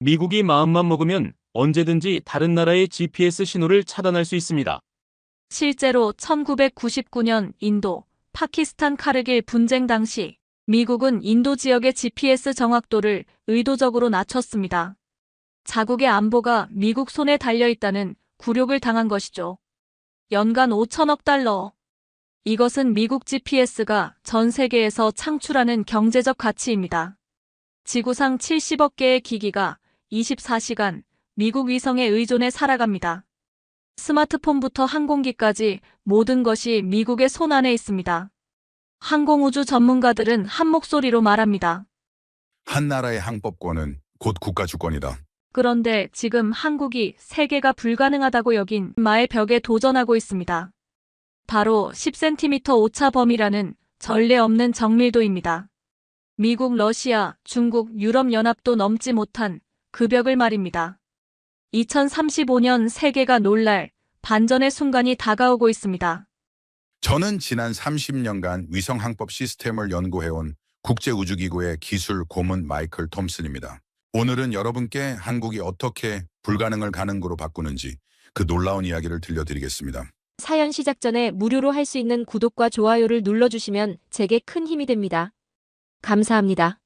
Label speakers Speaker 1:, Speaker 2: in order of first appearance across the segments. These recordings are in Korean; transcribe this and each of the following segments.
Speaker 1: 미국이 마음만 먹으면 언제든지 다른 나라의 GPS 신호를 차단할 수 있습니다.
Speaker 2: 실제로 1999년 인도, 파키스탄 카르길 분쟁 당시 미국은 인도 지역의 GPS 정확도를 의도적으로 낮췄습니다. 자국의 안보가 미국 손에 달려 있다는 굴욕을 당한 것이죠. 연간 5천억 달러. 이것은 미국 GPS가 전 세계에서 창출하는 경제적 가치입니다. 지구상 70억 개의 기기가 24시간 미국 위성에 의존해 살아갑니다. 스마트폰부터 항공기까지 모든 것이 미국의 손 안에 있습니다. 항공우주 전문가들은 한 목소리로 말합니다.
Speaker 3: 한 나라의 항법권은 곧 국가 주권이다.
Speaker 2: 그런데 지금 한국이 세계가 불가능하다고 여긴 마의 벽에 도전하고 있습니다. 바로 10cm 오차 범위라는 전례 없는 정밀도입니다. 미국, 러시아, 중국, 유럽연합도 넘지 못한 그 벽을 말입니다. 2035년 세계가 놀랄 반전의 순간이 다가오고 있습니다.
Speaker 3: 저는 지난 30년간 위성 항법 시스템을 연구해온 국제우주기구의 기술 고문 마이클 톰슨입니다. 오늘은 여러분께 한국이 어떻게 불가능을 가능으로 바꾸는지 그 놀라운 이야기를 들려드리겠습니다.
Speaker 4: 사연 시작 전에 무료로 할 수 있는 구독과 좋아요를 눌러주시면 제게 큰 힘이 됩니다. 감사합니다.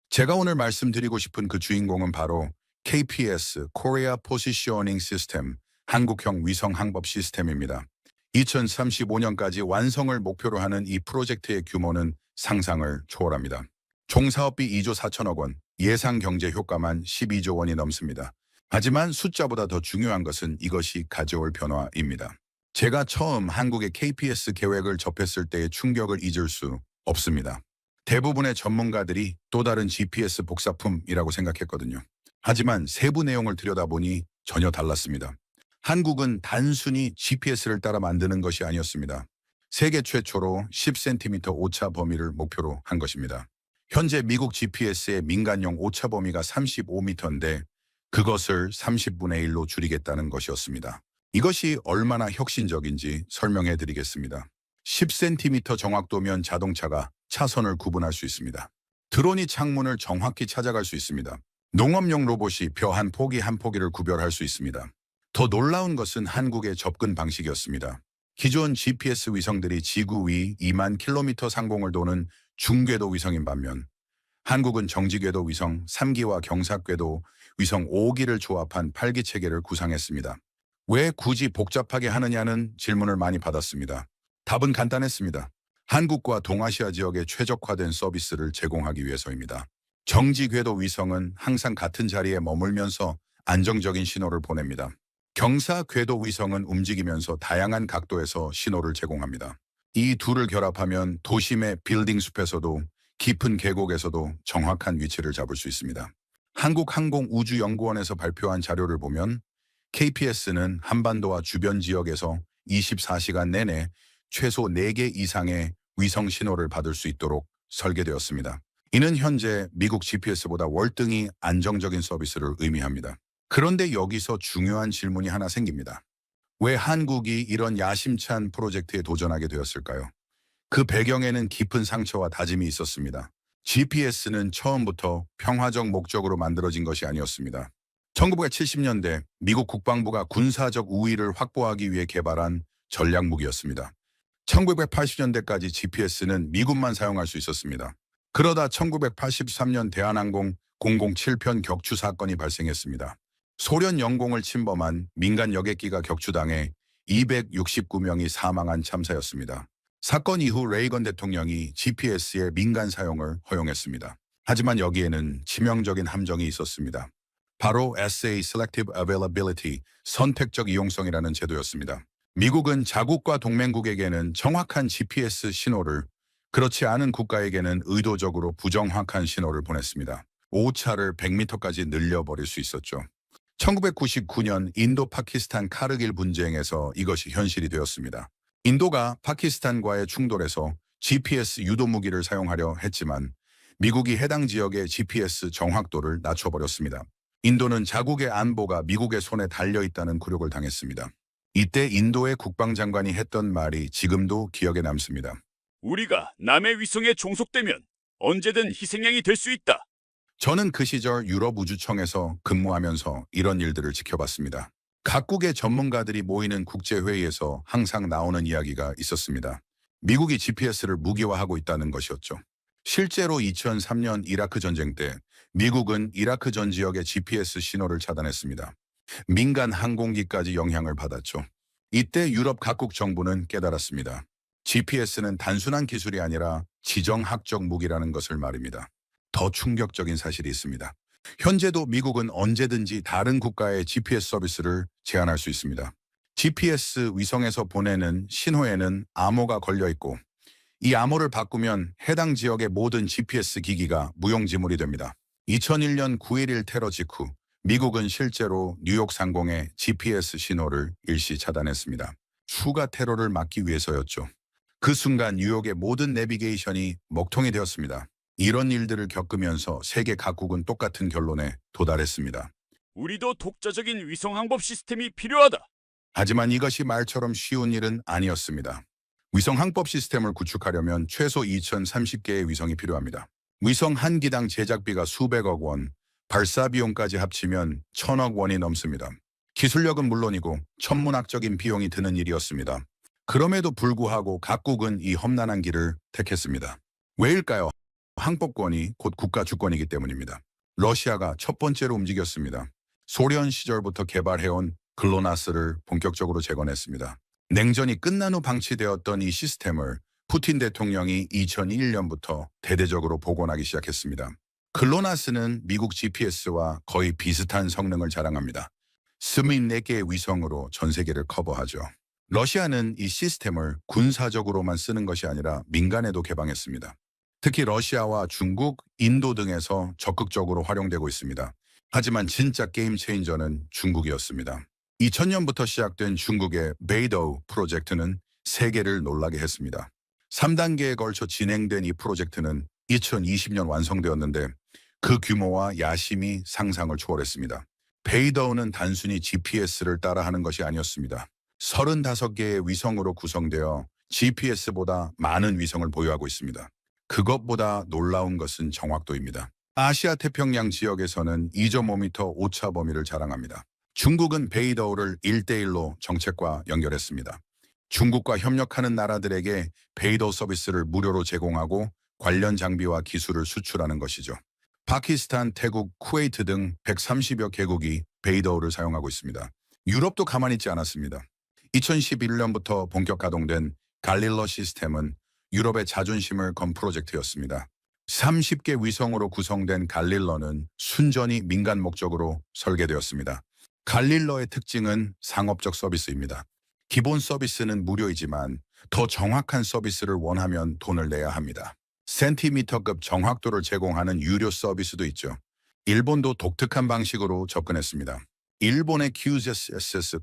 Speaker 3: 제가 오늘 말씀드리고 싶은 그 주인공은 바로 KPS, Korea Positioning System, 한국형 위성 항법 시스템입니다. 2035년까지 완성을 목표로 하는 이 프로젝트의 규모는 상상을 초월합니다. 총 사업비 2조 4천억 원, 예상 경제 효과만 12조 원이 넘습니다. 하지만 숫자보다 더 중요한 것은 이것이 가져올 변화입니다. 제가 처음 한국의 KPS 계획을 접했을 때의 충격을 잊을 수 없습니다. 대부분의 전문가들이 또 다른 GPS 복사품이라고 생각했거든요. 하지만 세부 내용을 들여다보니 전혀 달랐습니다. 한국은 단순히 GPS를 따라 만드는 것이 아니었습니다. 세계 최초로 10cm 오차 범위를 목표로 한 것입니다. 현재 미국 GPS의 민간용 오차 범위가 35m인데 그것을 30분의 1로 줄이겠다는 것이었습니다. 이것이 얼마나 혁신적인지 설명해 드리겠습니다. 10cm 정확도면 자동차가 차선을 구분할 수 있습니다. 드론이 창문을 정확히 찾아갈 수 있습니다. 농업용 로봇이 벼 한 포기 한 포기를 구별할 수 있습니다. 더 놀라운 것은 한국의 접근 방식이었습니다. 기존 GPS 위성들이 지구 위 2만 킬로미터 상공을 도는 중궤도 위성인 반면 한국은 정지궤도 위성 3기와 경사궤도 위성 5기를 조합한 8기 체계를 구상했습니다. 왜 굳이 복잡하게 하느냐는 질문을 많이 받았습니다. 답은 간단했습니다. 한국과 동아시아 지역에 최적화된 서비스를 제공하기 위해서입니다. 정지궤도 위성은 항상 같은 자리에 머물면서 안정적인 신호를 보냅니다. 경사궤도 위성은 움직이면서 다양한 각도에서 신호를 제공합니다. 이 둘을 결합하면 도심의 빌딩 숲에서도 깊은 계곡에서도 정확한 위치를 잡을 수 있습니다. 한국항공우주연구원에서 발표한 자료를 보면 KPS는 한반도와 주변 지역에서 24시간 내내 최소 4개 이상의 위성 신호를 받을 수 있도록 설계되었습니다. 이는 현재 미국 GPS보다 월등히 안정적인 서비스를 의미합니다. 그런데 여기서 중요한 질문이 하나 생깁니다. 왜 한국이 이런 야심찬 프로젝트에 도전하게 되었을까요? 그 배경에는 깊은 상처와 다짐이 있었습니다. GPS는 처음부터 평화적 목적으로 만들어진 것이 아니었습니다. 1970년대 미국 국방부가 군사적 우위를 확보하기 위해 개발한 전략 무기였습니다. 1980년대까지 GPS는 미군만 사용할 수 있었습니다. 그러다 1983년 대한항공 007편 격추 사건이 발생했습니다. 소련 영공을 침범한 민간 여객기가 격추당해 269명이 사망한 참사였습니다. 사건 이후 레이건 대통령이 GPS의 민간 사용을 허용했습니다. 하지만 여기에는 치명적인 함정이 있었습니다. 바로 SA Selective Availability, 선택적 이용성이라는 제도였습니다. 미국은 자국과 동맹국에게는 정확한 GPS 신호를, 그렇지 않은 국가에게는 의도적으로 부정확한 신호를 보냈습니다. 오차를 100m까지 늘려버릴 수 있었죠. 1999년 인도 파키스탄 카르길 분쟁에서 이것이 현실이 되었습니다. 인도가 파키스탄과의 충돌에서 GPS 유도 무기를 사용하려 했지만 미국이 해당 지역의 GPS 정확도를 낮춰버렸습니다. 인도는 자국의 안보가 미국의 손에 달려있다는 굴욕을 당했습니다. 이때 인도의 국방장관이 했던 말이 지금도 기억에 남습니다.
Speaker 5: 우리가 남의 위성에 종속되면 언제든 희생양이 될 수 있다.
Speaker 3: 저는 그 시절 유럽 우주청에서 근무하면서 이런 일들을 지켜봤습니다. 각국의 전문가들이 모이는 국제회의에서 항상 나오는 이야기가 있었습니다. 미국이 GPS를 무기화하고 있다는 것이었죠. 실제로 2003년 이라크 전쟁 때 미국은 이라크 전 지역의 GPS 신호를 차단했습니다. 민간 항공기까지 영향을 받았죠. 이때 유럽 각국 정부는 깨달았습니다. GPS는 단순한 기술이 아니라 지정학적 무기라는 것을 말입니다. 더 충격적인 사실이 있습니다. 현재도 미국은 언제든지 다른 국가의 GPS 서비스를 제한할 수 있습니다. GPS 위성에서 보내는 신호에는 암호가 걸려 있고 이 암호를 바꾸면 해당 지역의 모든 GPS 기기가 무용지물이 됩니다. 2001년 9.11 테러 직후 미국은 실제로 뉴욕 상공의 GPS 신호를 일시 차단했습니다. 추가 테러를 막기 위해서였죠. 그 순간 뉴욕의 모든 내비게이션이 먹통이 되었습니다. 이런 일들을 겪으면서 세계 각국은 똑같은 결론에 도달했습니다.
Speaker 1: 우리도 독자적인 위성 항법 시스템이 필요하다.
Speaker 3: 하지만 이것이 말처럼 쉬운 일은 아니었습니다. 위성 항법 시스템을 구축하려면 최소 2030개의 위성이 필요합니다. 위성 한 기당 제작비가 수백억 원, 발사 비용까지 합치면 1,000억 원이 넘습니다. 기술력은 물론이고 천문학적인 비용이 드는 일이었습니다. 그럼에도 불구하고 각국은 이 험난한 길을 택했습니다. 왜일까요? 항법권이 곧 국가 주권이기 때문입니다. 러시아가 첫 번째로 움직였습니다. 소련 시절부터 개발해온 글로나스를 본격적으로 재건했습니다. 냉전이 끝난 후 방치되었던 이 시스템을 푸틴 대통령이 2001년부터 대대적으로 복원하기 시작했습니다. 글로나스는 미국 GPS와 거의 비슷한 성능을 자랑합니다. 24개의 위성으로 전 세계를 커버하죠. 러시아는 이 시스템을 군사적으로만 쓰는 것이 아니라 민간에도 개방했습니다. 특히 러시아와 중국, 인도 등에서 적극적으로 활용되고 있습니다. 하지만 진짜 게임 체인저는 중국이었습니다. 2000년부터 시작된 중국의 베이도우 프로젝트는 세계를 놀라게 했습니다. 3단계에 걸쳐 진행된 이 프로젝트는 2020년 완성되었는데 그 규모와 야심이 상상을 초월했습니다. 베이도우는 단순히 GPS를 따라하는 것이 아니었습니다. 35개의 위성으로 구성되어 GPS보다 많은 위성을 보유하고 있습니다. 그것보다 놀라운 것은 정확도입니다. 아시아 태평양 지역에서는 2.5m 오차 범위를 자랑합니다. 중국은 베이도우를 1대1로 정책과 연결했습니다. 중국과 협력하는 나라들에게 베이도우 서비스를 무료로 제공하고 관련 장비와 기술을 수출하는 것이죠. 파키스탄, 태국, 쿠웨이트 등 130여 개국이 베이도우를 사용하고 있습니다. 유럽도 가만히 있지 않았습니다. 2011년부터 본격 가동된 갈릴로 시스템은 유럽의 자존심을 건 프로젝트였습니다. 30개 위성으로 구성된 갈릴러는 순전히 민간 목적으로 설계되었습니다. 갈릴러의 특징은 상업적 서비스입니다. 기본 서비스는 무료이지만 더 정확한 서비스를 원하면 돈을 내야 합니다. 센티미터급 정확도를 제공하는 유료 서비스도 있죠. 일본도 독특한 방식으로 접근했습니다. 일본의 QZSS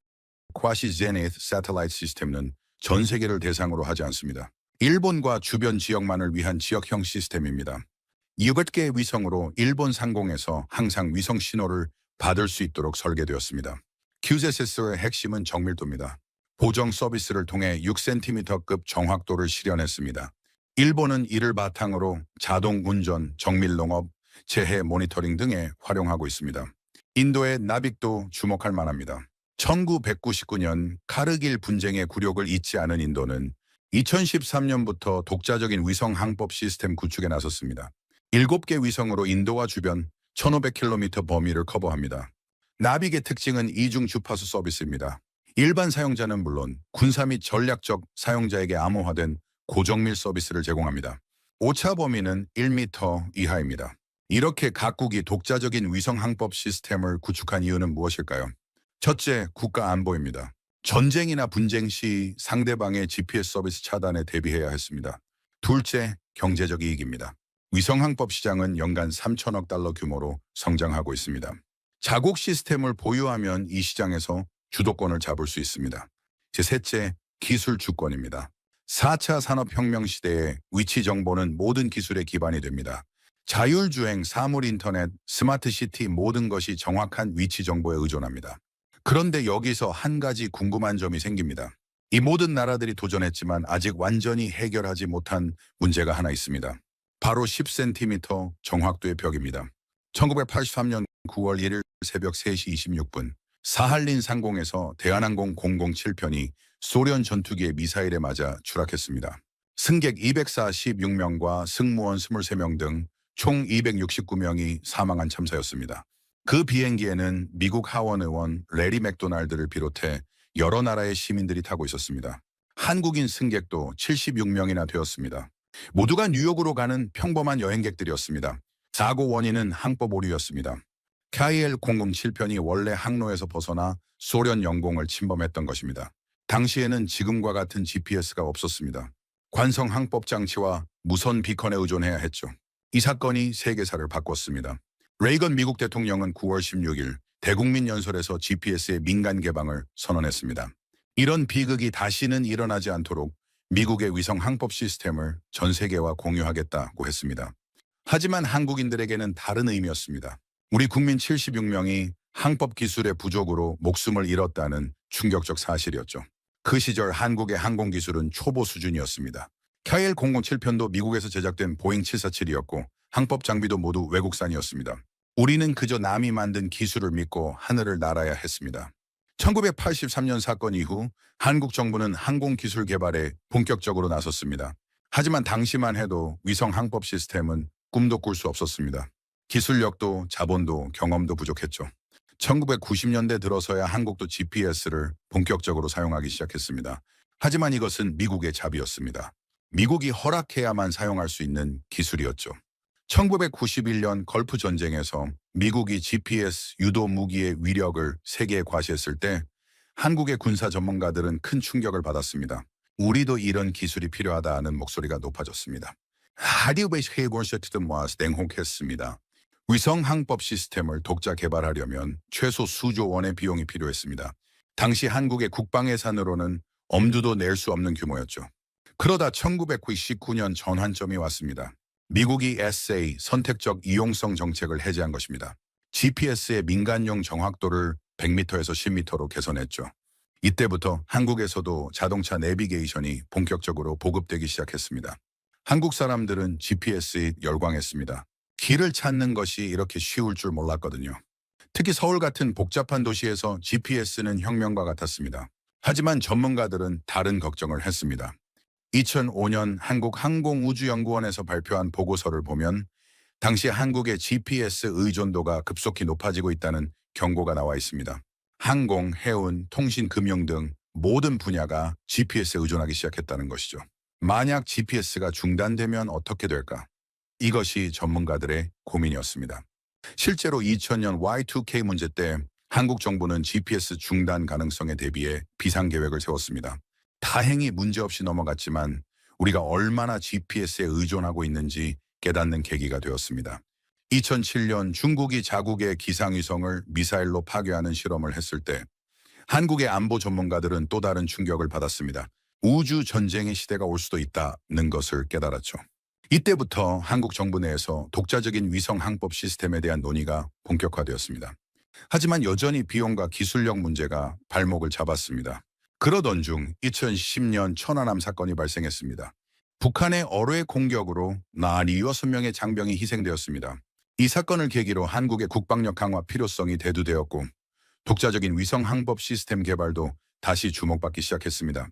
Speaker 3: Quasi Zenith Satellite 시스템은 전 세계를 대상으로 하지 않습니다. 일본과 주변 지역만을 위한 지역형 시스템입니다. 6개의 위성으로 일본 상공에서 항상 위성 신호를 받을 수 있도록 설계되었습니다. QZS의 핵심은 정밀도입니다. 보정 서비스를 통해 6cm급 정확도를 실현했습니다. 일본은 이를 바탕으로 자동 운전, 정밀 농업, 재해 모니터링 등에 활용하고 있습니다. 인도의 나빅도 주목할 만합니다. 1999년 카르길 분쟁의 굴욕을 잊지 않은 인도는 2013년부터 독자적인 위성 항법 시스템 구축에 나섰습니다. 7개 위성으로 인도와 주변 1500km 범위를 커버합니다. 나빅의 특징은 이중 주파수 서비스입니다. 일반 사용자는 물론 군사 및 전략적 사용자에게 암호화된 고정밀 서비스를 제공합니다. 오차 범위는 1m 이하입니다. 이렇게 각국이 독자적인 위성 항법 시스템을 구축한 이유는 무엇일까요? 첫째, 국가 안보입니다. 전쟁이나 분쟁 시 상대방의 GPS 서비스 차단에 대비해야 했습니다. 둘째, 경제적 이익입니다. 위성 항법 시장은 연간 3천억 달러 규모로 성장하고 있습니다. 자국 시스템을 보유하면 이 시장에서 주도권을 잡을 수 있습니다. 셋째, 기술 주권입니다. 4차 산업혁명 시대에 위치 정보는 모든 기술의 기반이 됩니다. 자율주행, 사물인터넷, 스마트시티 모든 것이 정확한 위치 정보에 의존합니다. 그런데 여기서 한 가지 궁금한 점이 생깁니다. 이 모든 나라들이 도전했지만 아직 완전히 해결하지 못한 문제가 하나 있습니다. 바로 10cm 정확도의 벽입니다. 1983년 9월 1일 새벽 3시 26분 사할린 상공에서 대한항공 007편이 소련 전투기의 미사일에 맞아 추락했습니다. 승객 246명과 승무원 23명 등 총 269명이 사망한 참사였습니다. 그 비행기에는 미국 하원 의원 레리 맥도날드를 비롯해 여러 나라의 시민들이 타고 있었습니다. 한국인 승객도 76명이나 되었습니다. 모두가 뉴욕으로 가는 평범한 여행객들이었습니다. 사고 원인은 항법 오류였습니다. KL-007편이 원래 항로에서 벗어나 소련 영공을 침범했던 것입니다. 당시에는 지금과 같은 GPS가 없었습니다. 관성 항법 장치와 무선 비컨에 의존해야 했죠. 이 사건이 세계사를 바꿨습니다. 레이건 미국 대통령은 9월 16일 대국민 연설에서 GPS의 민간 개방을 선언했습니다. 이런 비극이 다시는 일어나지 않도록 미국의 위성 항법 시스템을 전 세계와 공유하겠다고 했습니다. 하지만 한국인들에게는 다른 의미였습니다. 우리 국민 76명이 항법 기술의 부족으로 목숨을 잃었다는 충격적 사실이었죠. 그 시절 한국의 항공기술은 초보 수준이었습니다. KL-007편도 미국에서 제작된 보잉 747이었고 항법 장비도 모두 외국산이었습니다. 우리는 그저 남이 만든 기술을 믿고 하늘을 날아야 했습니다. 1983년 사건 이후 한국 정부는 항공기술 개발에 본격적으로 나섰습니다. 하지만 당시만 해도 위성 항법 시스템은 꿈도 꿀 수 없었습니다. 기술력도 자본도 경험도 부족했죠. 1990년대 들어서야 한국도 GPS를 본격적으로 사용하기 시작했습니다. 하지만 이것은 미국의 자비였습니다. 미국이 허락해야만 사용할 수 있는 기술이었죠. 1991년 걸프 전쟁에서 미국이 GPS 유도 무기의 위력을 세계에 과시했을 때 한국의 군사 전문가들은 큰 충격을 받았습니다. 우리도 이런 기술이 필요하다는 목소리가 높아졌습니다. 하디우베이스 헤이곤세트든 모아서 냉혹했습니다. 위성 항법 시스템을 독자 개발하려면 최소 수조 원의 비용이 필요했습니다. 당시 한국의 국방 예산으로는 엄두도 낼 수 없는 규모였죠. 그러다 1999년 전환점이 왔습니다. 미국이 SA 선택적 이용성 정책을 해제한 것입니다. GPS의 민간용 정확도를 100m에서 10m로 개선했죠. 이때부터 한국에서도 자동차 내비게이션이 본격적으로 보급되기 시작했습니다. 한국 사람들은 GPS에 열광했습니다. 길을 찾는 것이 이렇게 쉬울 줄 몰랐거든요. 특히 서울 같은 복잡한 도시에서 GPS는 혁명과 같았습니다. 하지만 전문가들은 다른 걱정을 했습니다. 2005년 한국항공우주연구원에서 발표한 보고서를 보면 당시 한국의 GPS 의존도가 급속히 높아지고 있다는 경고가 나와 있습니다. 항공, 해운, 통신, 금융 등 모든 분야가 GPS에 의존하기 시작했다는 것이죠. 만약 GPS가 중단되면 어떻게 될까? 이것이 전문가들의 고민이었습니다. 실제로 2000년 Y2K 문제 때 한국 정부는 GPS 중단 가능성에 대비해 비상계획을 세웠습니다. 다행히 문제없이 넘어갔지만 우리가 얼마나 GPS에 의존하고 있는지 깨닫는 계기가 되었습니다. 2007년 중국이 자국의 기상위성을 미사일로 파괴하는 실험을 했을 때 한국의 안보 전문가들은 또 다른 충격을 받았습니다. 우주 전쟁의 시대가 올 수도 있다는 것을 깨달았죠. 이때부터 한국 정부 내에서 독자적인 위성 항법 시스템에 대한 논의가 본격화되었습니다. 하지만 여전히 비용과 기술력 문제가 발목을 잡았습니다. 그러던 중 2010년 천안함 사건이 발생했습니다. 북한의 어뢰 공격으로 나 6명의 장병이 희생되었습니다. 이 사건을 계기로 한국의 국방력 강화 필요성이 대두되었고 독자적인 위성 항법 시스템 개발도 다시 주목받기 시작했습니다.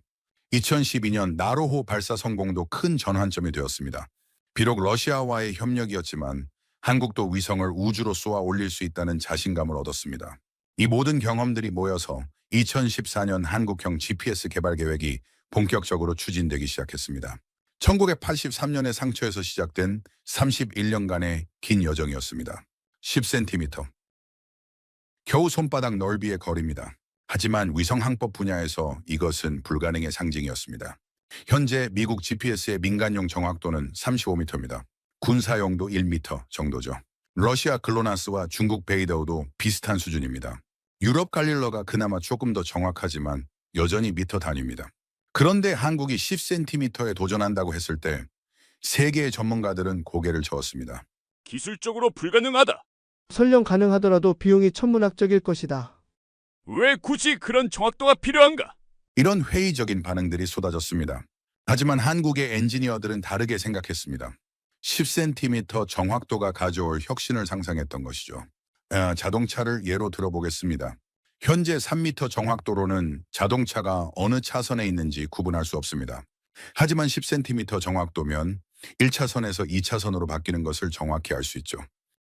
Speaker 3: 2012년 나로호 발사 성공도 큰 전환점이 되었습니다. 비록 러시아와의 협력이었지만 한국도 위성을 우주로 쏘아 올릴 수 있다는 자신감을 얻었습니다. 이 모든 경험들이 모여서 2014년 한국형 GPS 개발 계획이 본격적으로 추진되기 시작했습니다. 1983년의 상처에서 시작된 31년간의 긴 여정이었습니다. 10cm. 겨우 손바닥 넓이의 거리입니다. 하지만 위성 항법 분야에서 이것은 불가능의 상징이었습니다. 현재 미국 GPS의 민간용 정확도는 35m입니다. 군사용도 1m 정도죠. 러시아 글로나스와 중국 베이더우도 비슷한 수준입니다. 유럽 갈릴러가 그나마 조금 더 정확하지만 여전히 미터 단위입니다. 그런데 한국이 10cm에 도전한다고 했을 때 세계의 전문가들은 고개를 저었습니다.
Speaker 1: 기술적으로 불가능하다.
Speaker 5: 설령 가능하더라도 비용이 천문학적일 것이다.
Speaker 1: 왜 굳이 그런 정확도가 필요한가?
Speaker 3: 이런 회의적인 반응들이 쏟아졌습니다. 하지만 한국의 엔지니어들은 다르게 생각했습니다. 10cm 정확도가 가져올 혁신을 상상했던 것이죠. 자동차를 예로 들어보겠습니다. 현재 3m 정확도로는 자동차가 어느 차선에 있는지 구분할 수 없습니다. 하지만 10cm 정확도면 1차선에서 2차선으로 바뀌는 것을 정확히 알 수 있죠.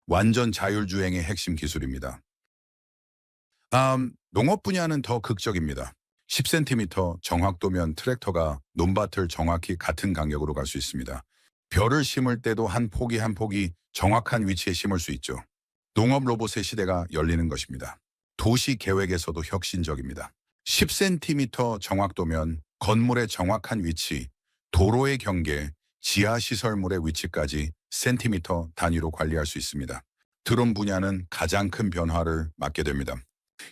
Speaker 3: 완전 자율주행의 핵심 기술입니다. 농업 분야는 더 극적입니다. 10cm 정확도면 트랙터가 논밭을 정확히 같은 간격으로 갈 수 있습니다. 벼를 심을 때도 한 포기 한 포기 정확한 위치에 심을 수 있죠. 농업 로봇의 시대가 열리는 것입니다. 도시 계획에서도 혁신적입니다. 10cm 정확도면 건물의 정확한 위치, 도로의 경계, 지하시설물의 위치까지 센티미터 단위로 관리할 수 있습니다. 드론 분야는 가장 큰 변화를 맞게 됩니다.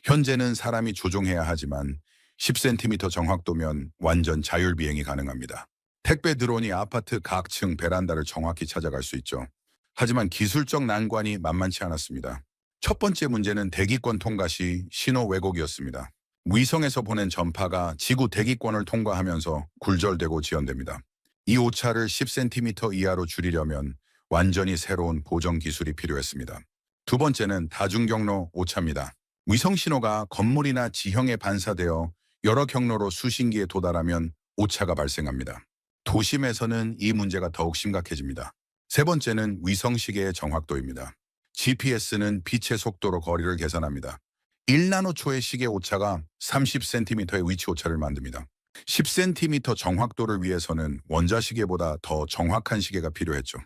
Speaker 3: 현재는 사람이 조종해야 하지만 10cm 정확도면 완전 자율비행이 가능합니다. 택배 드론이 아파트 각 층 베란다를 정확히 찾아갈 수 있죠. 하지만 기술적 난관이 만만치 않았습니다. 첫 번째 문제는 대기권 통과 시 신호 왜곡이었습니다. 위성에서 보낸 전파가 지구 대기권을 통과하면서 굴절되고 지연됩니다. 이 오차를 10cm 이하로 줄이려면 완전히 새로운 보정 기술이 필요했습니다. 두 번째는 다중경로 오차입니다. 위성 신호가 건물이나 지형에 반사되어 여러 경로로 수신기에 도달하면 오차가 발생합니다. 도심에서는 이 문제가 더욱 심각해집니다. 세 번째는 위성 시계의 정확도입니다. GPS는 빛의 속도로 거리를 계산합니다. 1나노초의 시계 오차가 30cm의 위치 오차를 만듭니다. 10cm 정확도를 위해서는 원자시계보다 더 정확한 시계가 필요했죠.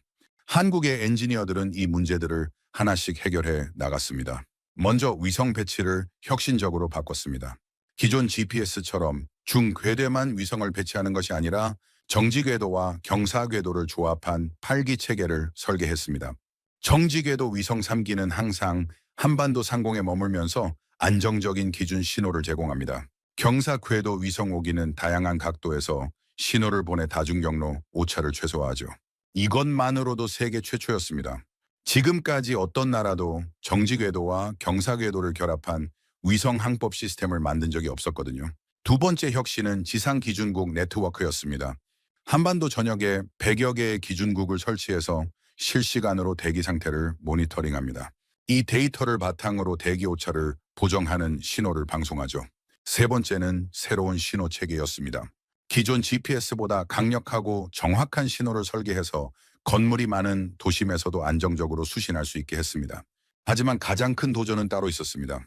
Speaker 3: 한국의 엔지니어들은 이 문제들을 하나씩 해결해 나갔습니다. 먼저 위성 배치를 혁신적으로 바꿨습니다. 기존 GPS처럼 중궤도에만 위성을 배치하는 것이 아니라 정지궤도와 경사궤도를 조합한 8기 체계를 설계했습니다. 정지궤도 위성 3기는 항상 한반도 상공에 머물면서 안정적인 기준 신호를 제공합니다. 경사궤도 위성 5기는 다양한 각도에서 신호를 보내 다중경로 오차를 최소화하죠. 이것만으로도 세계 최초였습니다. 지금까지 어떤 나라도 정지궤도와 경사궤도를 결합한 위성 항법 시스템을 만든 적이 없었거든요. 두 번째 혁신은 지상기준국 네트워크였습니다. 한반도 전역에 100여 개의 기준국을 설치해서 실시간으로 대기 상태를 모니터링합니다. 이 데이터를 바탕으로 대기 오차를 보정하는 신호를 방송하죠. 세 번째는 새로운 신호 체계였습니다. 기존 GPS보다 강력하고 정확한 신호를 설계해서 건물이 많은 도심에서도 안정적으로 수신할 수 있게 했습니다. 하지만 가장 큰 도전은 따로 있었습니다.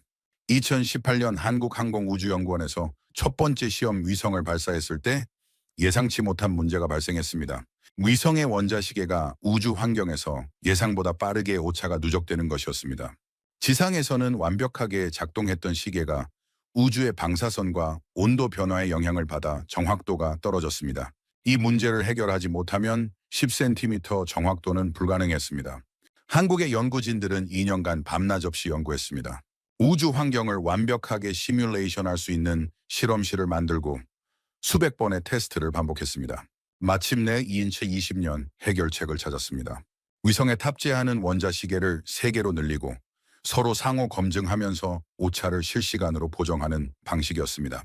Speaker 3: 2018년 한국항공우주연구원에서 첫 번째 시험 위성을 발사했을 때 예상치 못한 문제가 발생했습니다. 위성의 원자시계가 우주 환경에서 예상보다 빠르게 오차가 누적되는 것이었습니다. 지상에서는 완벽하게 작동했던 시계가 우주의 방사선과 온도 변화의 영향을 받아 정확도가 떨어졌습니다. 이 문제를 해결하지 못하면 10cm 정확도는 불가능했습니다. 한국의 연구진들은 2년간 밤낮 없이 연구했습니다. 우주 환경을 완벽하게 시뮬레이션할 수 있는 실험실을 만들고 수백 번의 테스트를 반복했습니다. 마침내 2인체 20년 해결책을 찾았습니다. 위성에 탑재하는 원자시계를 3개로 늘리고 서로 상호 검증하면서 오차를 실시간으로 보정하는 방식이었습니다.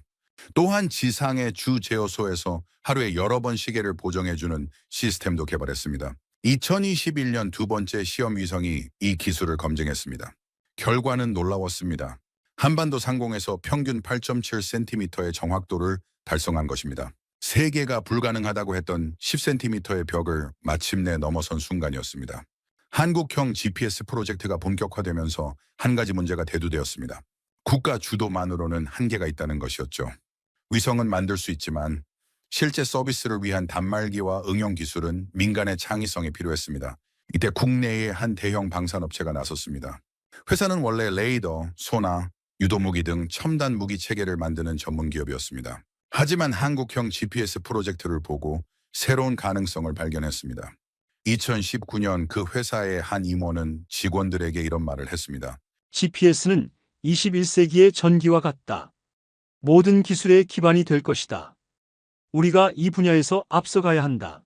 Speaker 3: 또한 지상의 주 제어소에서 하루에 여러 번 시계를 보정해주는 시스템도 개발했습니다. 2021년 두 번째 시험 위성이 이 기술을 검증했습니다. 결과는 놀라웠습니다. 한반도 상공에서 평균 8.7cm의 정확도를 달성한 것입니다. 세계가 불가능하다고 했던 10cm의 벽을 마침내 넘어선 순간이었습니다. 한국형 GPS 프로젝트가 본격화되면서 한 가지 문제가 대두되었습니다. 국가 주도만으로는 한계가 있다는 것이었죠. 위성은 만들 수 있지만 실제 서비스를 위한 단말기와 응용 기술은 민간의 창의성이 필요했습니다. 이때 국내의 한 대형 방산업체가 나섰습니다. 회사는 원래 레이더, 소나, 유도무기 등 첨단 무기 체계를 만드는 전문 기업이었습니다. 하지만 한국형 GPS 프로젝트를 보고 새로운 가능성을 발견했습니다. 2019년 그 회사의 한 임원은 직원들에게 이런 말을 했습니다.
Speaker 6: GPS는 21세기의 전기와 같다. 모든 기술의 기반이 될 것이다. 우리가 이 분야에서 앞서가야 한다.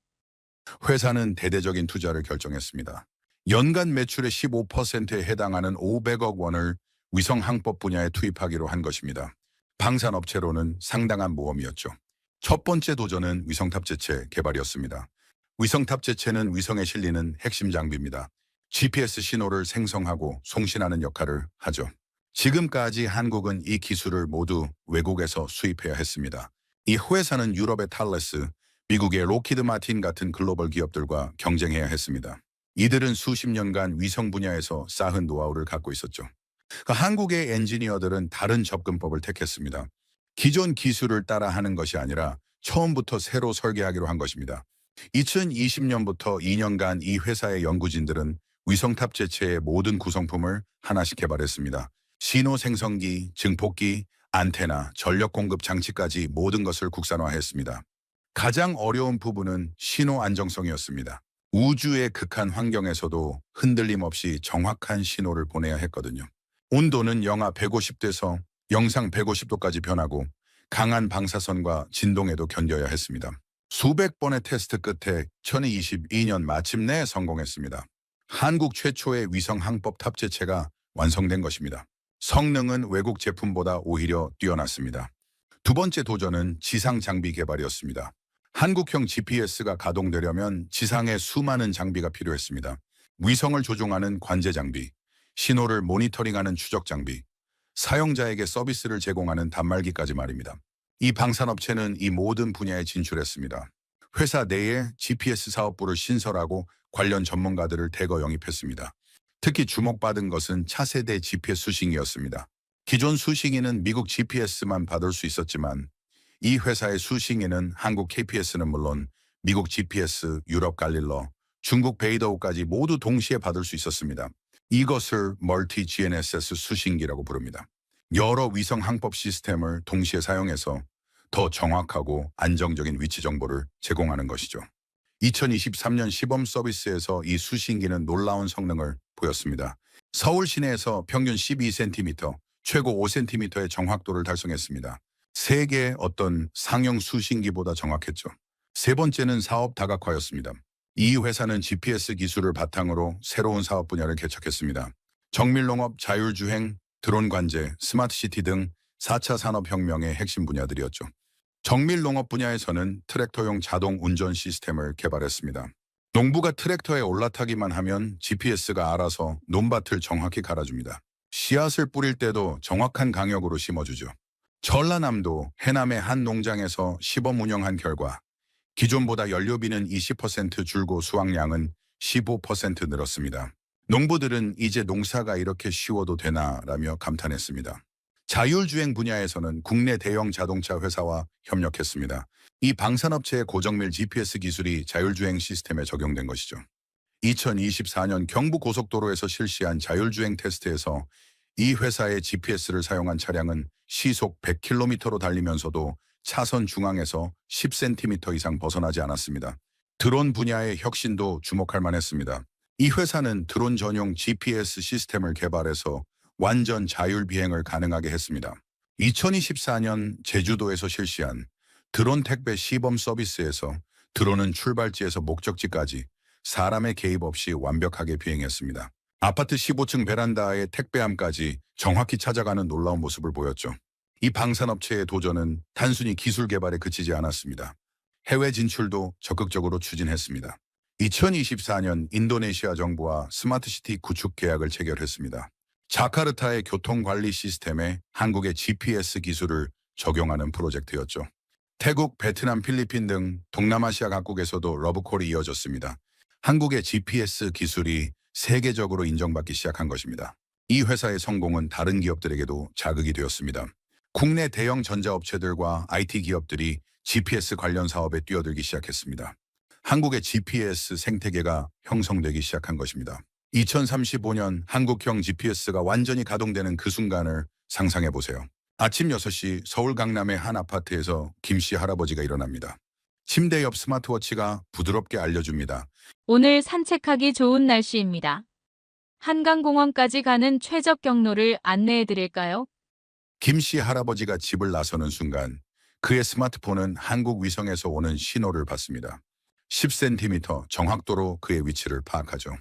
Speaker 3: 회사는 대대적인 투자를 결정했습니다. 연간 매출의 15%에 해당하는 500억 원을 위성 항법 분야에 투입하기로 한 것입니다. 방산업체로는 상당한 모험이었죠. 첫 번째 도전은 위성 탑재체 개발이었습니다. 위성 탑재체는 위성에 실리는 핵심 장비입니다. GPS 신호를 생성하고 송신하는 역할을 하죠. 지금까지 한국은 이 기술을 모두 외국에서 수입해야 했습니다. 이 회사는 유럽의 탈레스, 미국의 로키드 마틴 같은 글로벌 기업들과 경쟁해야 했습니다. 이들은 수십 년간 위성 분야에서 쌓은 노하우를 갖고 있었죠. 한국의 엔지니어들은 다른 접근법을 택했습니다. 기존 기술을 따라하는 것이 아니라 처음부터 새로 설계하기로 한 것입니다. 2020년부터 2년간 이 회사의 연구진들은 위성 탑재체의 모든 구성품을 하나씩 개발했습니다. 신호 생성기, 증폭기, 안테나, 전력 공급 장치까지 모든 것을 국산화했습니다. 가장 어려운 부분은 신호 안정성이었습니다. 우주의 극한 환경에서도 흔들림 없이 정확한 신호를 보내야 했거든요. 온도는 영하 150도에서 영상 150도까지 변하고 강한 방사선과 진동에도 견뎌야 했습니다. 수백 번의 테스트 끝에 2022년 마침내 성공했습니다. 한국 최초의 위성 항법 탑재체가 완성된 것입니다. 성능은 외국 제품보다 오히려 뛰어났습니다. 두 번째 도전은 지상 장비 개발이었습니다. 한국형 GPS가 가동되려면 지상에 수많은 장비가 필요했습니다. 위성을 조종하는 관제 장비, 신호를 모니터링하는 추적 장비, 사용자에게 서비스를 제공하는 단말기까지 말입니다. 이 방산업체는 이 모든 분야에 진출했습니다. 회사 내에 GPS 사업부를 신설하고 관련 전문가들을 대거 영입했습니다. 특히 주목받은 것은 차세대 GPS 수신기였습니다. 기존 수신기는 미국 GPS만 받을 수 있었지만 이 회사의 수신기는 한국 KPS는 물론 미국 GPS, 유럽 갈릴러, 중국 베이더우까지 모두 동시에 받을 수 있었습니다. 이것을 멀티 GNSS 수신기라고 부릅니다. 여러 위성 항법 시스템을 동시에 사용해서 더 정확하고 안정적인 위치 정보를 제공하는 것이죠. 2023년 시범 서비스에서 이 수신기는 놀라운 성능을 보였습니다. 서울 시내에서 평균 12cm, 최고 5cm의 정확도를 달성했습니다. 세계 어떤 상용 수신기보다 정확했죠. 세 번째는 사업 다각화였습니다. 이 회사는 GPS 기술을 바탕으로 새로운 사업 분야를 개척했습니다. 정밀농업, 자율주행, 드론 관제, 스마트시티 등 4차 산업혁명의 핵심 분야들이었죠. 정밀농업 분야에서는 트랙터용 자동 운전 시스템을 개발했습니다. 농부가 트랙터에 올라타기만 하면 GPS가 알아서 논밭을 정확히 갈아줍니다. 씨앗을 뿌릴 때도 정확한 강역으로 심어주죠. 전라남도 해남의 한 농장에서 시범 운영한 결과 기존보다 연료비는 20% 줄고 수확량은 15% 늘었습니다. 농부들은 이제 농사가 이렇게 쉬워도 되나라며 감탄했습니다. 자율주행 분야에서는 국내 대형 자동차 회사와 협력했습니다. 이 방산업체의 고정밀 GPS 기술이 자율주행 시스템에 적용된 것이죠. 2024년 경부고속도로에서 실시한 자율주행 테스트에서 이 회사의 GPS를 사용한 차량은 시속 100km로 달리면서도 차선 중앙에서 10cm 이상 벗어나지 않았습니다. 드론 분야의 혁신도 주목할 만했습니다. 이 회사는 드론 전용 GPS 시스템을 개발해서 완전 자율 비행을 가능하게 했습니다. 2024년 제주도에서 실시한 드론 택배 시범 서비스에서 드론은 출발지에서 목적지까지 사람의 개입 없이 완벽하게 비행했습니다. 아파트 15층 베란다의 택배함까지 정확히 찾아가는 놀라운 모습을 보였죠. 이 방산업체의 도전은 단순히 기술 개발에 그치지 않았습니다. 해외 진출도 적극적으로 추진했습니다. 2024년 인도네시아 정부와 스마트시티 구축 계약을 체결했습니다. 자카르타의 교통관리 시스템에 한국의 GPS 기술을 적용하는 프로젝트였죠. 태국, 베트남, 필리핀 등 동남아시아 각국에서도 러브콜이 이어졌습니다. 한국의 GPS 기술이 세계적으로 인정받기 시작한 것입니다. 이 회사의 성공은 다른 기업들에게도 자극이 되었습니다. 국내 대형 전자업체들과 IT 기업들이 GPS 관련 사업에 뛰어들기 시작했습니다. 한국의 GPS 생태계가 형성되기 시작한 것입니다. 2035년 한국형 GPS가 완전히 가동되는 그 순간을 상상해 보세요. 아침 6시 서울 강남의 한 아파트에서 김 씨 할아버지가 일어납니다. 침대 옆 스마트워치가 부드럽게 알려줍니다.
Speaker 4: 오늘 산책하기 좋은 날씨입니다. 한강공원까지 가는 최적 경로를 안내해 드릴까요?
Speaker 3: 김 씨 할아버지가 집을 나서는 순간 그의 스마트폰은 한국 위성에서 오는 신호를 받습니다. 10cm 정확도로 그의 위치를 파악하죠.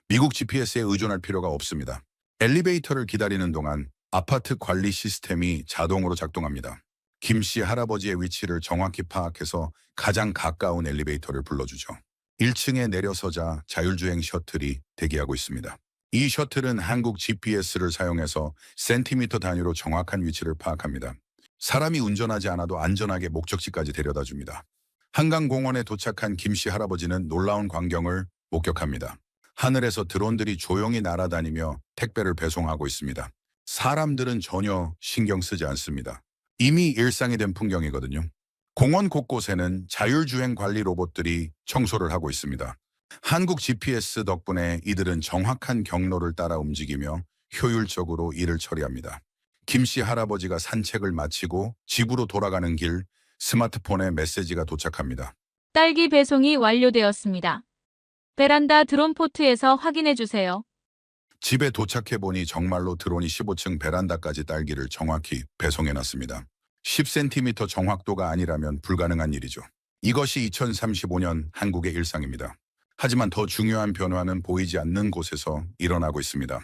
Speaker 3: 미국 GPS에 의존할 필요가 없습니다. 엘리베이터를 기다리는 동안 아파트 관리 시스템이 자동으로 작동합니다. 김 씨 할아버지의 위치를 정확히 파악해서 가장 가까운 엘리베이터를 불러주죠. 1층에 내려서자 자율주행 셔틀이 대기하고 있습니다. 이 셔틀은 한국 GPS를 사용해서 센티미터 단위로 정확한 위치를 파악합니다. 사람이 운전하지 않아도 안전하게 목적지까지 데려다 줍니다. 한강공원에 도착한 김씨 할아버지는 놀라운 광경을 목격합니다. 하늘에서 드론들이 조용히 날아다니며 택배를 배송하고 있습니다. 사람들은 전혀 신경 쓰지 않습니다. 이미 일상이 된 풍경이거든요. 공원 곳곳에는 자율주행 관리 로봇들이 청소를 하고 있습니다. 한국 GPS 덕분에 이들은 정확한 경로를 따라 움직이며 효율적으로 일을 처리합니다. 김씨 할아버지가 산책을 마치고 집으로 돌아가는 길, 스마트폰에 메시지가 도착합니다.
Speaker 2: 딸기 배송이 완료되었습니다. 베란다 드론 포트에서 확인해 주세요.
Speaker 3: 집에 도착해보니 정말로 드론이 15층 베란다까지 딸기를 정확히 배송해놨습니다. 10cm 정확도가 아니라면 불가능한 일이죠. 이것이 2035년 한국의 일상입니다. 하지만 더 중요한 변화는 보이지 않는 곳에서 일어나고 있습니다.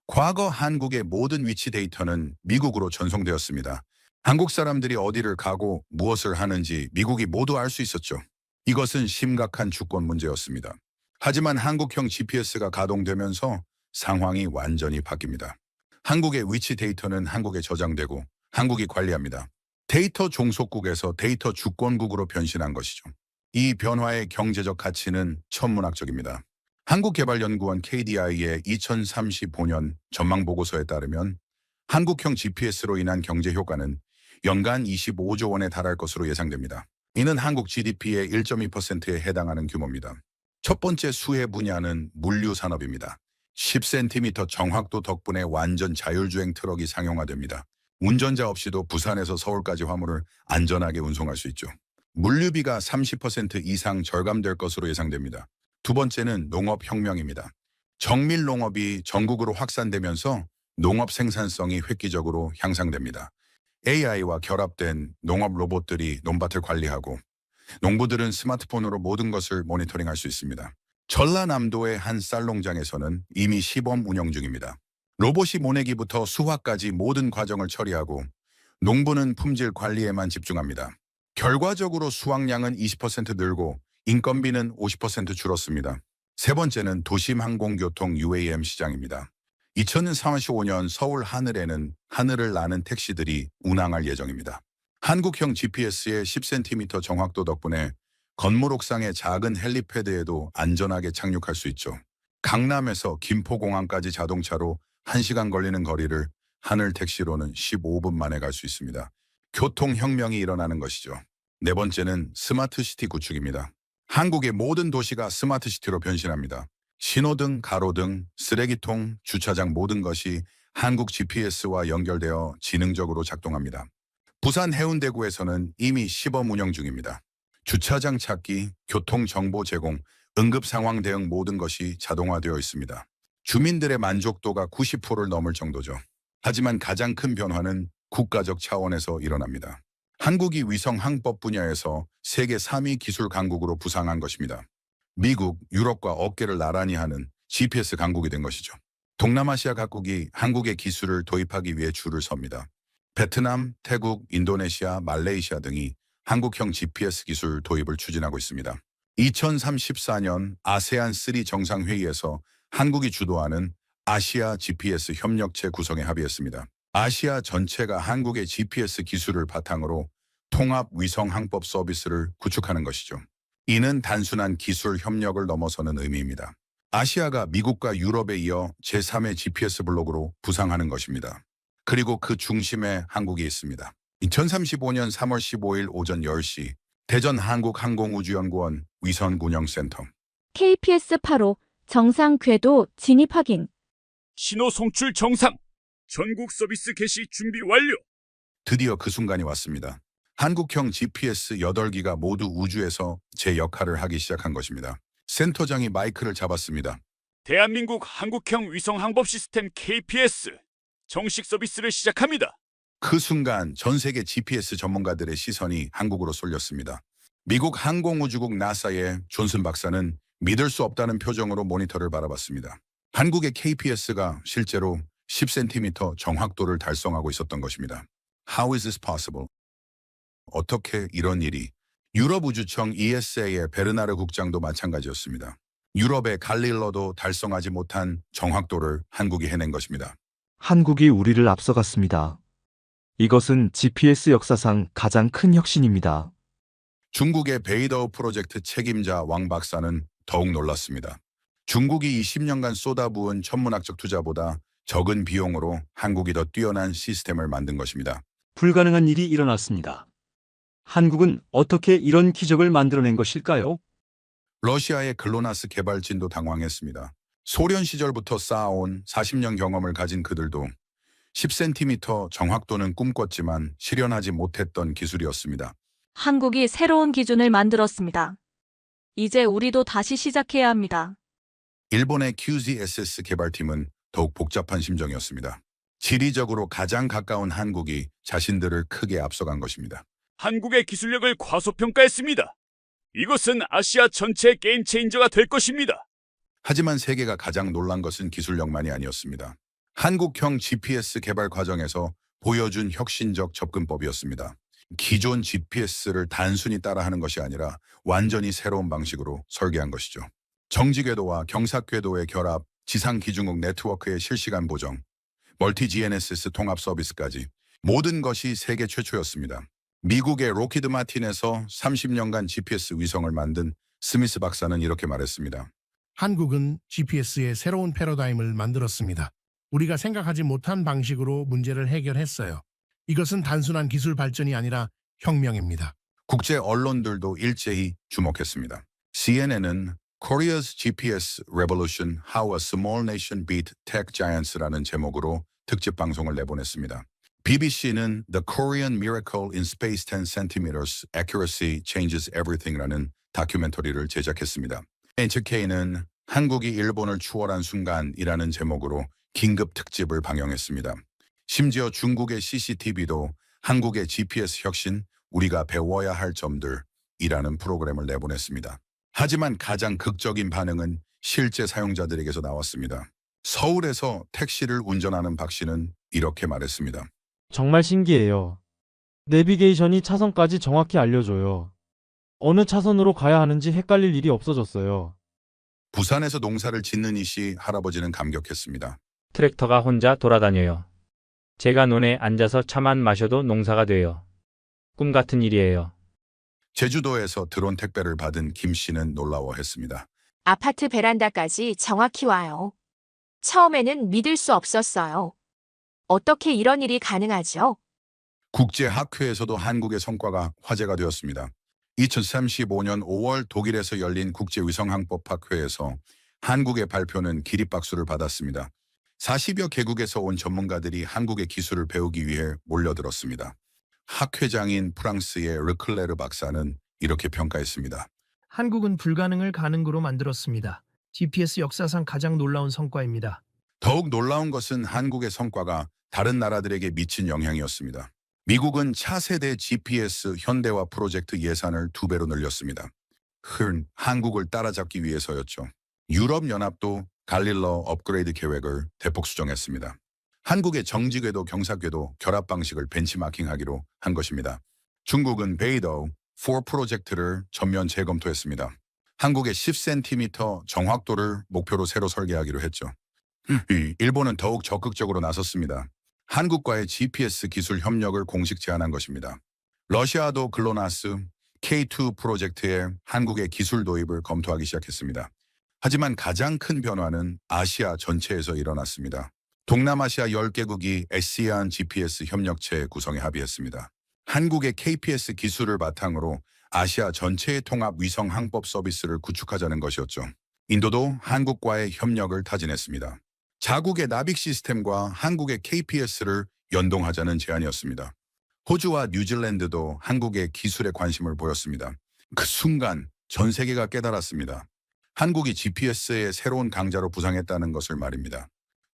Speaker 3: 과거 한국의 모든 위치 데이터는 미국으로 전송되었습니다. 한국 사람들이 어디를 가고 무엇을 하는지 미국이 모두 알 수 있었죠. 이것은 심각한 주권 문제였습니다. 하지만 한국형 GPS가 가동되면서 상황이 완전히 바뀝니다. 한국의 위치 데이터는 한국에 저장되고 한국이 관리합니다. 데이터 종속국에서 데이터 주권국으로 변신한 것이죠. 이 변화의 경제적 가치는 천문학적입니다. 한국개발연구원 KDI의 2035년 전망보고서에 따르면 한국형 GPS로 인한 경제 효과는 연간 25조 원에 달할 것으로 예상됩니다. 이는 한국 GDP의 1.2%에 해당하는 규모입니다. 첫 번째 수혜 분야는 물류 산업입니다. 10cm 정확도 덕분에 완전 자율주행 트럭이 상용화됩니다. 운전자 없이도 부산에서 서울까지 화물을 안전하게 운송할 수 있죠. 물류비가 30% 이상 절감될 것으로 예상됩니다. 두 번째는 농업혁명입니다. 정밀 농업이 전국으로 확산되면서 농업 생산성이 획기적으로 향상됩니다. AI와 결합된 농업 로봇들이 논밭을 관리하고 농부들은 스마트폰으로 모든 것을 모니터링할 수 있습니다. 전라남도의 한 쌀농장에서는 이미 시범 운영 중입니다. 로봇이 모내기부터 수확까지 모든 과정을 처리하고 농부는 품질 관리에만 집중합니다. 결과적으로 수확량은 20% 늘고 인건비는 50% 줄었습니다. 세 번째는 도심항공교통 UAM 시장입니다. 2035년 서울 하늘에는 하늘을 나는 택시들이 운항할 예정입니다. 한국형 GPS의 10cm 정확도 덕분에 건물 옥상의 작은 헬리패드에도 안전하게 착륙할 수 있죠. 강남에서 김포공항까지 자동차로 1시간 걸리는 거리를 하늘 택시로는 15분 만에 갈 수 있습니다. 교통혁명이 일어나는 것이죠. 네 번째는 스마트시티 구축입니다. 한국의 모든 도시가 스마트시티로 변신합니다. 신호등, 가로등, 쓰레기통, 주차장 모든 것이 한국 GPS와 연결되어 지능적으로 작동합니다. 부산 해운대구에서는 이미 시범 운영 중입니다. 주차장 찾기, 교통정보 제공, 응급상황 대응 모든 것이 자동화되어 있습니다. 주민들의 만족도가 90%를 넘을 정도죠. 하지만 가장 큰 변화는 국가적 차원에서 일어납니다. 한국이 위성항법 분야에서 세계 3위 기술 강국으로 부상한 것입니다. 미국, 유럽과 어깨를 나란히 하는 GPS 강국이 된 것이죠. 동남아시아 각국이 한국의 기술을 도입하기 위해 줄을 섭니다. 베트남, 태국, 인도네시아, 말레이시아 등이 한국형 GPS 기술 도입을 추진하고 있습니다. 2034년 아세안3 정상회의에서 한국이 주도하는 아시아 GPS 협력체 구성에 합의했습니다. 아시아 전체가 한국의 GPS 기술을 바탕으로 통합 위성항법 서비스를 구축하는 것이죠. 이는 단순한 기술 협력을 넘어서는 의미입니다. 아시아가 미국과 유럽에 이어 제3의 GPS 블록으로 부상하는 것입니다. 그리고 그 중심에 한국이 있습니다. 2035년 3월 15일 오전 10시 대전 한국항공우주연구원 위성운영센터.
Speaker 4: KPS 8호 정상 궤도 진입 확인.
Speaker 7: 신호 송출 정상. 전국 서비스 개시 준비 완료.
Speaker 3: 드디어 그 순간이 왔습니다. 한국형 GPS 8기가 모두 우주에서 제 역할을 하기 시작한 것입니다. 센터장이 마이크를 잡았습니다.
Speaker 7: 대한민국 한국형 위성항법 시스템 KPS 정식 서비스를 시작합니다.
Speaker 3: 그 순간 전 세계 GPS 전문가들의 시선이 한국으로 쏠렸습니다. 미국 항공우주국 나사의 존슨 박사는 믿을 수 없다는 표정으로 모니터를 바라봤습니다. 한국의 KPS가 실제로 10cm 정확도를 달성하고 있었던 것입니다. How is this possible? 어떻게 이런 일이? 유럽 우주청 ESA의 베르나르 국장도 마찬가지였습니다. 유럽의 갈릴러도 달성하지 못한 정확도를 한국이 해낸 것입니다.
Speaker 8: 한국이 우리를 앞서갔습니다. 이것은 GPS 역사상 가장 큰 혁신입니다.
Speaker 3: 중국의 베이더 프로젝트 책임자 왕 박사는 더욱 놀랐습니다. 중국이 20년간 쏟아부은 천문학적 투자보다 적은 비용으로 한국이 더 뛰어난 시스템을 만든 것입니다.
Speaker 6: 불가능한 일이 일어났습니다. 한국은 어떻게 이런 기적을 만들어낸 것일까요?
Speaker 3: 러시아의 글로나스 개발진도 당황했습니다. 소련 시절부터 쌓아온 40년 경험을 가진 그들도 10cm 정확도는 꿈꿨지만 실현하지 못했던 기술이었습니다.
Speaker 2: 한국이 새로운 기준을 만들었습니다. 이제 우리도 다시 시작해야 합니다.
Speaker 3: 일본의 QZSS 개발팀은 더욱 복잡한 심정이었습니다. 지리적으로 가장 가까운 한국이 자신들을 크게 앞서간 것입니다.
Speaker 7: 한국의 기술력을 과소평가했습니다. 이것은 아시아 전체의 게임 체인저가 될 것입니다.
Speaker 3: 하지만 세계가 가장 놀란 것은 기술력만이 아니었습니다. 한국형 GPS 개발 과정에서 보여준 혁신적 접근법이었습니다. 기존 GPS를 단순히 따라하는 것이 아니라 완전히 새로운 방식으로 설계한 것이죠. 정지궤도와 경사궤도의 결합, 지상기중국 네트워크의 실시간 보정, 멀티 GNSS 통합 서비스까지 모든 것이 세계 최초였습니다. 미국의 로키드 마틴에서 30년간 GPS 위성을 만든 스미스 박사는 이렇게 말했습니다.
Speaker 9: 한국은 GPS의 새로운 패러다임을 만들었습니다. 우리가 생각하지 못한 방식으로 문제를 해결했어요. 이것은 단순한 기술 발전이 아니라 혁명입니다.
Speaker 3: 국제 언론들도 일제히 주목했습니다. CNN은 Korea's GPS Revolution: How a Small Nation Beat Tech Giants라는 제목으로 특집 방송을 내보냈습니다. BBC는 The Korean Miracle in Space 10 cm Accuracy Changes Everything라는 다큐멘터리를 제작했습니다. NHK는 한국이 일본을 추월한 순간이라는 제목으로 긴급 특집을 방영했습니다. 심지어 중국의 CCTV도 한국의 GPS 혁신, 우리가 배워야 할 점들이라는 프로그램을 내보냈습니다. 하지만 가장 극적인 반응은 실제 사용자들에게서 나왔습니다. 서울에서 택시를 운전하는 박 씨는 이렇게 말했습니다.
Speaker 10: 정말 신기해요. 내비게이션이 차선까지 정확히 알려줘요. 어느 차선으로 가야 하는지 헷갈릴 일이 없어졌어요.
Speaker 3: 부산에서 농사를 짓는 이 씨 할아버지는 감격했습니다.
Speaker 11: 트랙터가 혼자 돌아다녀요. 제가 논에 앉아서 차만 마셔도 농사가 돼요. 꿈 같은 일이에요.
Speaker 3: 제주도에서 드론 택배를 받은 김 씨는 놀라워했습니다.
Speaker 12: 아파트 베란다까지 정확히 와요. 처음에는 믿을 수 없었어요. 어떻게 이런 일이 가능하죠?
Speaker 3: 국제학회에서도 한국의 성과가 화제가 되었습니다. 2035년 5월 독일에서 열린 국제위성항법학회에서 한국의 발표는 기립박수를 받았습니다. 40여 개국에서 온 전문가들이 한국의 기술을 배우기 위해 몰려들었습니다. 학회장인 프랑스의 르클레르 박사는 이렇게 평가했습니다.
Speaker 13: 한국은 불가능을 가능으로 만들었습니다. GPS 역사상 가장 놀라운 성과입니다.
Speaker 3: 더욱 놀라운 것은 한국의 성과가 다른 나라들에게 미친 영향이었습니다. 미국은 차세대 GPS 현대화 프로젝트 예산을 2배로 늘렸습니다. 한국을 따라잡기 위해서였죠. 유럽연합도 갈릴러 업그레이드 계획을 대폭 수정했습니다. 한국의 정지궤도 경사궤도 결합 방식을 벤치마킹하기로 한 것입니다. 중국은 베이더 4 프로젝트를 전면 재검토했습니다. 한국의 10cm 정확도를 목표로 새로 설계하기로 했죠. 일본은 더욱 적극적으로 나섰습니다. 한국과의 GPS 기술 협력을 공식 제안한 것입니다. 러시아도 글로나스 K2 프로젝트에 한국의 기술 도입을 검토하기 시작했습니다. 하지만 가장 큰 변화는 아시아 전체에서 일어났습니다. 동남아시아 10개국이 ASEAN GPS 협력체 구성에 합의했습니다. 한국의 KPS 기술을 바탕으로 아시아 전체의 통합 위성 항법 서비스를 구축하자는 것이었죠. 인도도 한국과의 협력을 타진했습니다. 자국의 나빅 시스템과 한국의 KPS를 연동하자는 제안이었습니다. 호주와 뉴질랜드도 한국의 기술에 관심을 보였습니다. 그 순간 전 세계가 깨달았습니다. 한국이 GPS의 새로운 강자로 부상했다는 것을 말입니다.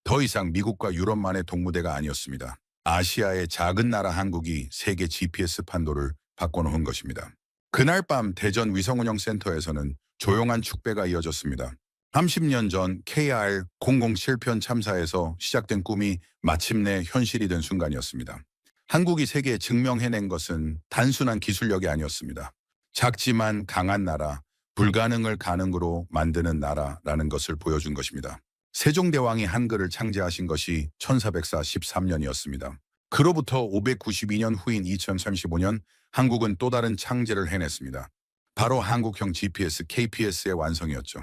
Speaker 3: 더 이상 미국과 유럽만의 동무대가 아니었습니다. 아시아의 작은 나라 한국이 세계 GPS 판도를 바꿔놓은 것입니다. 그날 밤 대전 위성운영센터에서는 조용한 축배가 이어졌습니다. 30년 전 KR-007편 참사에서 시작된 꿈이 마침내 현실이 된 순간이었습니다. 한국이 세계에 증명해낸 것은 단순한 기술력이 아니었습니다. 작지만 강한 나라, 불가능을 가능으로 만드는 나라라는 것을 보여준 것입니다. 세종대왕이 한글을 창제하신 것이 1443년이었습니다. 그로부터 592년 후인 2035년 한국은 또 다른 창제를 해냈습니다. 바로 한국형 GPS, KPS의 완성이었죠.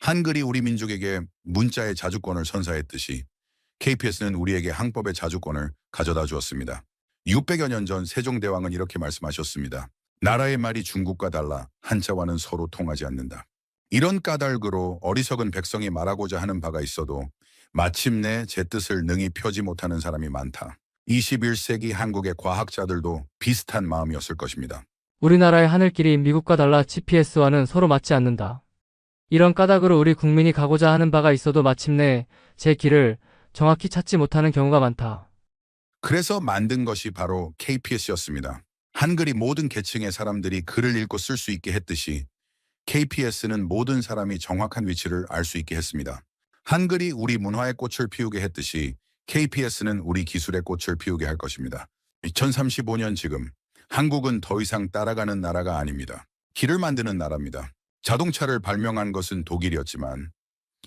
Speaker 3: 한글이 우리 민족에게 문자의 자주권을 선사했듯이 KPS는 우리에게 항법의 자주권을 가져다 주었습니다. 600여 년 전 세종대왕은 이렇게 말씀하셨습니다. 나라의 말이 중국과 달라 한자와는 서로 통하지 않는다. 이런 까닭으로 어리석은 백성이 말하고자 하는 바가 있어도 마침내 제 뜻을 능히 펴지 못하는 사람이 많다. 21세기 한국의 과학자들도 비슷한 마음이었을 것입니다.
Speaker 10: 우리나라의 하늘길이 미국과 달라 GPS와는 서로 맞지 않는다. 이런 까닭으로 우리 국민이 가고자 하는 바가 있어도 마침내 제 길을 정확히 찾지 못하는 경우가 많다.
Speaker 3: 그래서 만든 것이 바로 KPS였습니다. 한글이 모든 계층의 사람들이 글을 읽고 쓸 수 있게 했듯이 KPS는 모든 사람이 정확한 위치를 알 수 있게 했습니다. 한글이 우리 문화의 꽃을 피우게 했듯이 KPS는 우리 기술의 꽃을 피우게 할 것입니다. 2035년 지금 한국은 더 이상 따라가는 나라가 아닙니다. 길을 만드는 나라입니다. 자동차를 발명한 것은 독일이었지만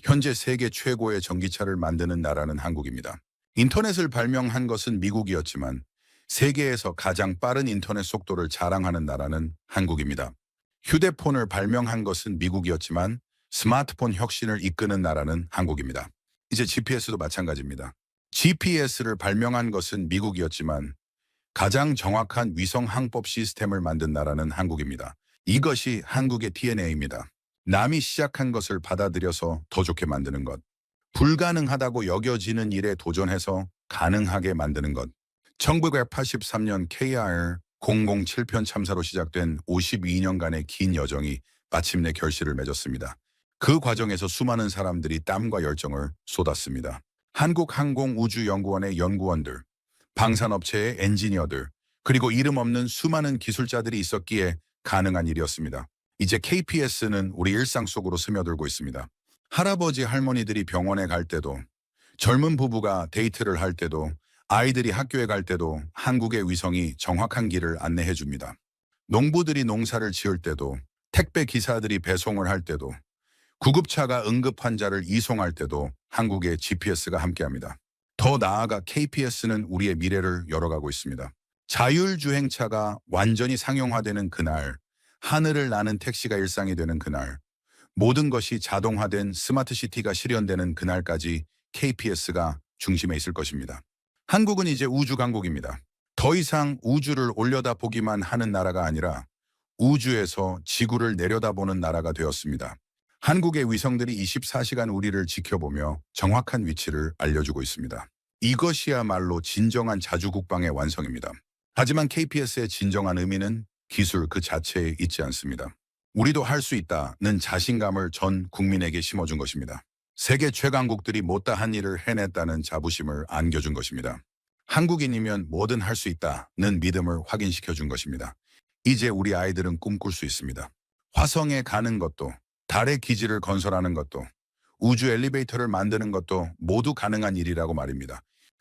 Speaker 3: 현재 세계 최고의 전기차를 만드는 나라는 한국입니다. 인터넷을 발명한 것은 미국이었지만 세계에서 가장 빠른 인터넷 속도를 자랑하는 나라는 한국입니다. 휴대폰을 발명한 것은 미국이었지만 스마트폰 혁신을 이끄는 나라는 한국입니다. 이제 GPS도 마찬가지입니다. GPS를 발명한 것은 미국이었지만 가장 정확한 위성 항법 시스템을 만든 나라는 한국입니다. 이것이 한국의 DNA입니다. 남이 시작한 것을 받아들여서 더 좋게 만드는 것. 불가능하다고 여겨지는 일에 도전해서 가능하게 만드는 것. 1983년 KR 007편 참사로 시작된 52년간의 긴 여정이 마침내 결실을 맺었습니다. 그 과정에서 수많은 사람들이 땀과 열정을 쏟았습니다. 한국항공우주연구원의 연구원들, 방산업체의 엔지니어들, 그리고 이름 없는 수많은 기술자들이 있었기에 가능한 일이었습니다. 이제 KPS는 우리 일상 속으로 스며들고 있습니다. 할아버지, 할머니들이 병원에 갈 때도, 젊은 부부가 데이트를 할 때도, 아이들이 학교에 갈 때도 한국의 위성이 정확한 길을 안내해 줍니다. 농부들이 농사를 지을 때도, 택배 기사들이 배송을 할 때도, 구급차가 응급 환자를 이송할 때도 한국의 GPS가 함께합니다. 더 나아가 KPS는 우리의 미래를 열어가고 있습니다. 자율주행차가 완전히 상용화되는 그날, 하늘을 나는 택시가 일상이 되는 그날, 모든 것이 자동화된 스마트시티가 실현되는 그날까지 KPS가 중심에 있을 것입니다. 한국은 이제 우주 강국입니다. 더 이상 우주를 올려다보기만 하는 나라가 아니라 우주에서 지구를 내려다보는 나라가 되었습니다. 한국의 위성들이 24시간 우리를 지켜보며 정확한 위치를 알려주고 있습니다. 이것이야말로 진정한 자주국방의 완성입니다. 하지만 KPS의 진정한 의미는 기술 그 자체에 있지 않습니다. 우리도 할 수 있다는 자신감을 전 국민에게 심어준 것입니다. 세계 최강국들이 못다한 일을 해냈다는 자부심을 안겨준 것입니다. 한국인이면 뭐든 할 수 있다는 믿음을 확인시켜준 것입니다. 이제 우리 아이들은 꿈꿀 수 있습니다. 화성에 가는 것도, 달의 기지를 건설하는 것도, 우주 엘리베이터를 만드는 것도 모두 가능한 일이라고 말입니다.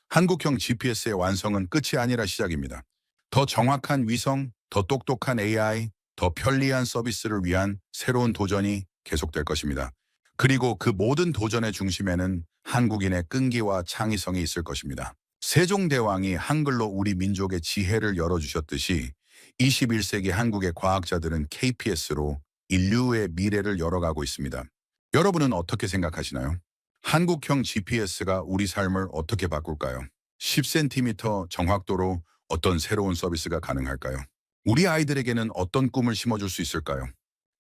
Speaker 3: 한국형 GPS의 완성은 끝이 아니라 시작입니다. 더 정확한 위성, 더 똑똑한 AI, 더 편리한 서비스를 위한 새로운 도전이 계속될 것입니다. 그리고 그 모든 도전의 중심에는 한국인의 끈기와 창의성이 있을 것입니다. 세종대왕이 한글로 우리 민족의 지혜를 열어주셨듯이 21세기 한국의 과학자들은 KPS로 인류의 미래를 열어가고 있습니다. 여러분은 어떻게 생각하시나요? 한국형 GPS가 우리 삶을 어떻게 바꿀까요? 10cm 정확도로 어떤 새로운 서비스가 가능할까요? 우리 아이들에게는 어떤 꿈을 심어줄 수 있을까요?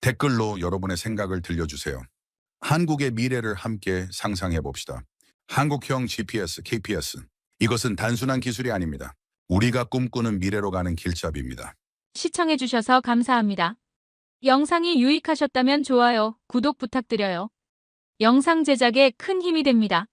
Speaker 3: 댓글로 여러분의 생각을 들려주세요. 한국의 미래를 함께 상상해 봅시다. 한국형 GPS, KPS. 이것은 단순한 기술이 아닙니다. 우리가 꿈꾸는 미래로 가는 길잡이입니다.
Speaker 2: 시청해주셔서 감사합니다. 영상이 유익하셨다면 좋아요, 구독 부탁드려요. 영상 제작에 큰 힘이 됩니다.